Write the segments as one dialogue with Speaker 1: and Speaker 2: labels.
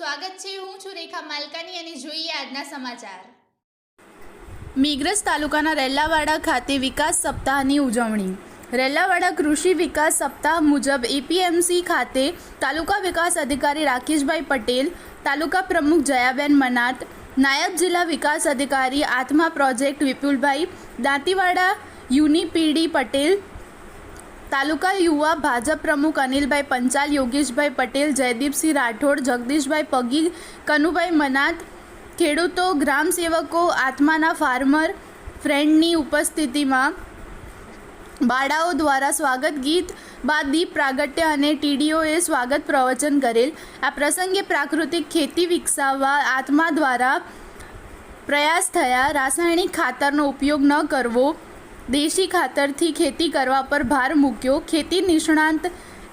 Speaker 1: સ્વાગત છે। હું છું રેખા માલકાની અને જોઈએ આજના સમાચાર।
Speaker 2: મેઘરજ તાલુકાના રેલાવાડા ખાતે વિકાસ સપ્તાહની ઉજવણી। રેલાવાડા કૃષિ વિકાસ સપ્તાહ મુજબ એપીએમસી ખાતે તાલુકા વિકાસ અધિકારી રાકેશભાઈ પટેલ, તાલુકા પ્રમુખ જયાબેન મનાત, નાયબ જિલ્લા વિકાસ અધિકારી આત્મા પ્રોજેક્ટ વિપુલભાઈ, દાંતીવાડા યુનિપીડી પટેલ, તાલુકા યુવા ભાજપ પ્રમુખ અનિલભાઈ પંચાલ, યોગેશભાઈ પટેલ, જયદીપસિંહ રાઠોડ, જગદીશભાઈ પગી, કનુભાઈ મનાત, ખેડૂતો, ગ્રામ સેવકો, આત્માના ફાર્મર ફ્રેન્ડની ઉપસ્થિતિમાં બાળાઓ દ્વારા સ્વાગત ગીત બાદ દીપ પ્રાગટ્ય અને ટીડીઓએ સ્વાગત પ્રવચન કરેલ। આ પ્રસંગે પ્રાકૃતિક ખેતી વિકસાવવા આત્મા દ્વારા પ્રયાસ થયા। રાસાયણિક ખાતરનો ઉપયોગ ન કરવો, દેશી ખાતરથી ખેતી કરવા પર ભાર મૂક્યો। ખેતી નિષ્ણાંત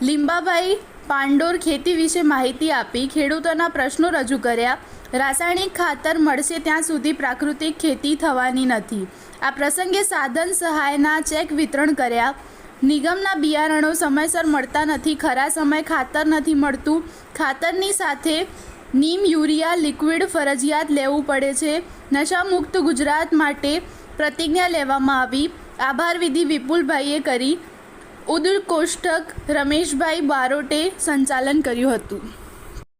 Speaker 2: લીંબાભાઈ પાંડોર ખેતી વિશે માહિતી આપી, ખેડૂતોના પ્રશ્નો રજૂ કર્યા। રાસાયણિક ખાતર મળશે ત્યાં સુધી પ્રાકૃતિક ખેતી થવાની નથી। આ પ્રસંગે સાધન સહાયના ચેક વિતરણ કર્યા। નિગમના બિયારણો સમયસર મળતા નથી, ખરા સમય ખાતર નથી મળતું, ખાતરની સાથે નીમ યુરિયા લિક્વિડ ફરજિયાત લેવું પડે છે। નશામુક્ત ગુજરાત માટે પ્રતિજ્ઞા લેવામાં આવી। આભાર વિધિ વિપુલભાઈએ કરી। ઉદ્કોષ્ઠક રમેશભાઈ બારોટે સંચાલન કર્યું હતું।